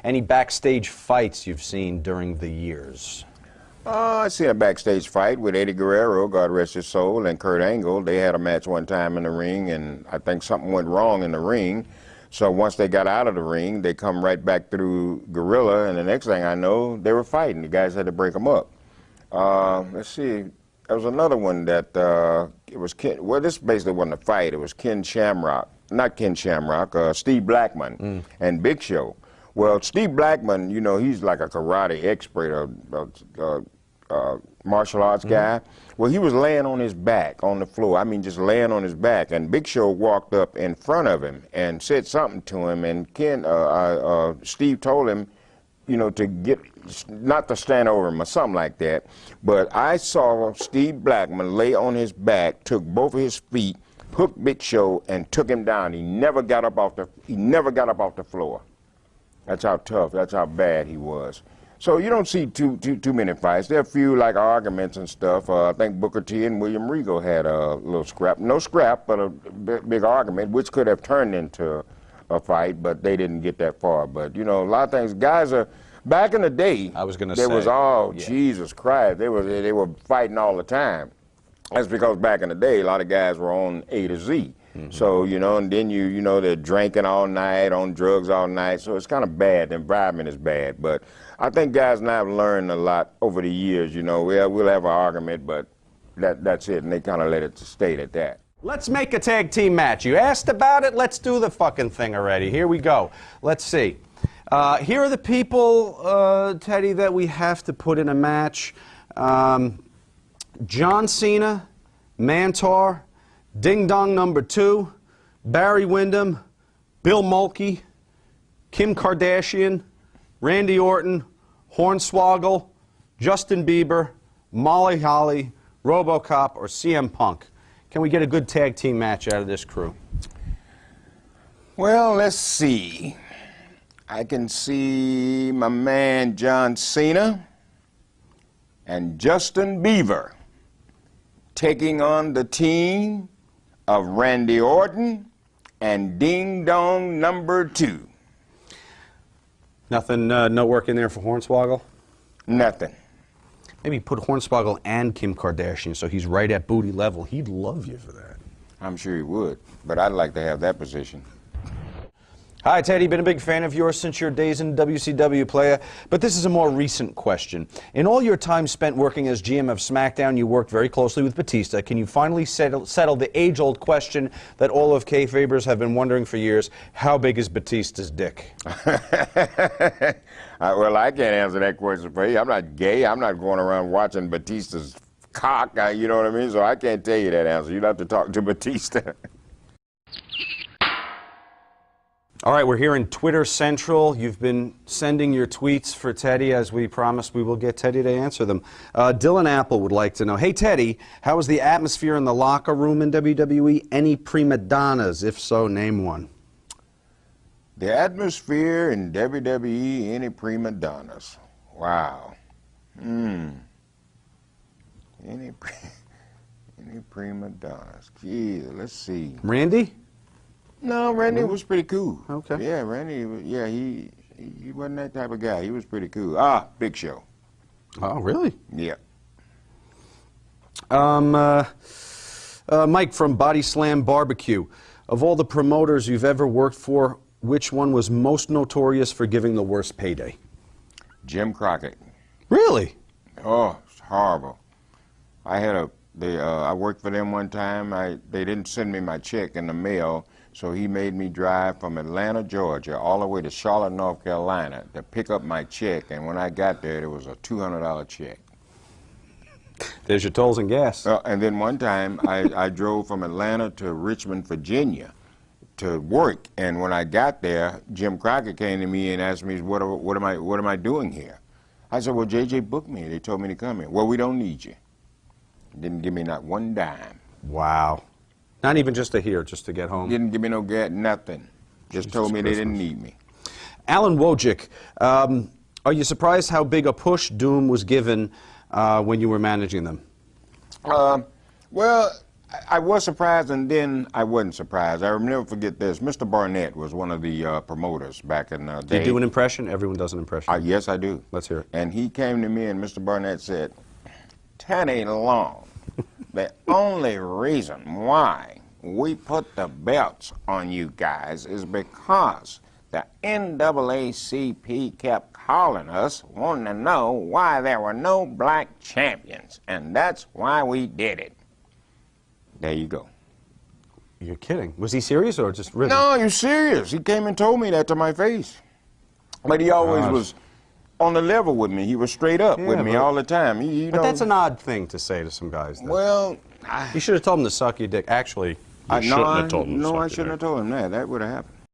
any backstage fights you've seen during the years. I seen a backstage fight with Eddie Guerrero, God rest his soul, and Kurt Angle. They had a match one time in the ring, and I think something went wrong in the ring. So once they got out of the ring, they come right back through Gorilla, and the next thing I know, they were fighting. The guys had to break them up. Let's see. There was another one that, it was Ken, well, this basically wasn't a fight. It was Ken Shamrock, not Ken Shamrock, Steve Blackman and Big Show. Well, Steve Blackman, you know, he's like a karate expert, martial arts guy. Well, he was laying on his back on the floor. I mean, just laying on his back. And Big Show walked up in front of him and said something to him. And Steve told him, you know, not to stand over him or something like that. But I saw Steve Blackman lay on his back, took both of his feet, hooked Big Show, and took him down. He never got up off the floor. That's how tough. That's how bad he was. So you don't see too many fights. There are a few like arguments and stuff. I think Booker T and William Regal had a little scrap. No scrap, but a big argument, which could have turned into a fight, but they didn't get that far. But, you know, a lot of things, guys are, back in the day, I was gonna say, there was Jesus Christ, they were fighting all the time. That's because back in the day, a lot of guys were on A to Z. So, you know, and then you know, they're drinking all night, on drugs all night, so it's kind of bad. The environment is bad. But I think guys now have learned a lot over the years, you know. We'll have an argument, but that's it, and they kind of let it stay at that. Let's make a tag team match. You asked about it, let's do the fucking thing already. Here we go. Let's see. Here are the people, Teddy, that we have to put in a match. John Cena, Mantar, Ding Dong number 2, Barry Windham, Bill Mulkey, Kim Kardashian, Randy Orton, Hornswoggle, Justin Bieber, Molly Holly, RoboCop, or CM Punk. Can we get a good tag team match out of this crew? Well, let's see. I can see my man John Cena and Justin Bieber taking on the team of Randy Orton and Ding Dong number 2. Nothing, no work in there for Hornswoggle? Nothing. Maybe put Hornswoggle and Kim Kardashian so he's right at booty level. He'd love you for that. I'm sure he would, but I'd like to have that position. Hi, Teddy. Been a big fan of yours since your days in WCW, player. But this is a more recent question. In all your time spent working as GM of SmackDown, you worked very closely with Batista. Can you finally settle the age-old question that all of Kayfabers have been wondering for years? How big is Batista's dick? Well, I can't answer that question for you. I'm not gay. I'm not going around watching Batista's cock. You know what I mean? So I can't tell you that answer. You'd have to talk to Batista. All right, we're here in Twitter Central. You've been sending your tweets for Teddy. As we promised, we will get Teddy to answer them. Dylan Apple would like to know, hey, Teddy, how was the atmosphere in the locker room in WWE? Any prima donnas? If so, name one. The atmosphere in WWE, any prima donnas? Wow. Any prima donnas? Geez, let's see. Randy? No, Randy was pretty cool. Okay. Yeah, Randy, yeah, he wasn't that type of guy. He was pretty cool. Big Show. Oh, really? Yeah. Mike from Body Slam Barbecue. Of all the promoters you've ever worked for, which one was most notorious for giving the worst payday? Jim Crockett. Really? Oh, it's horrible. I worked for them one time. They didn't send me my check in the mail, so he made me drive from Atlanta, Georgia, all the way to Charlotte, North Carolina to pick up my check. And when I got there, it was a $200 check. There's your tolls and gas. And then one time, I drove from Atlanta to Richmond, Virginia to work. And when I got there, Jim Crockett came to me and asked me, what am I doing here? I said, well, JJ booked me. They told me to come here. Well, we don't need you. Didn't give me not one dime. Wow. Not even just to hear, just to get home? Didn't give me no gas, nothing. Just told me they didn't need me. Alan Wojcik, are you surprised how big a push Doom was given when you were managing them? Well, I was surprised, and then I wasn't surprised. I will never forget this. Mr. Barnett was one of the promoters back in the day. Do you do an impression? Everyone does an impression. Yes, I do. Let's hear it. And he came to me, and Mr. Barnett said, Teddy Long, the only reason why we put the belts on you guys is because the NAACP kept calling us, wanting to know why there were no black champions, and that's why we did it. There you go. You're kidding. Was he serious or just ribbing? No, you're serious. He came and told me that to my face. But he always was on the level with me. He was straight up with me all the time. But that's an odd thing to say to some guys. Though. Well, you should have told him to suck your dick. Actually, you shouldn't have told him to suck your dick. I shouldn't have told him that. That would have happened.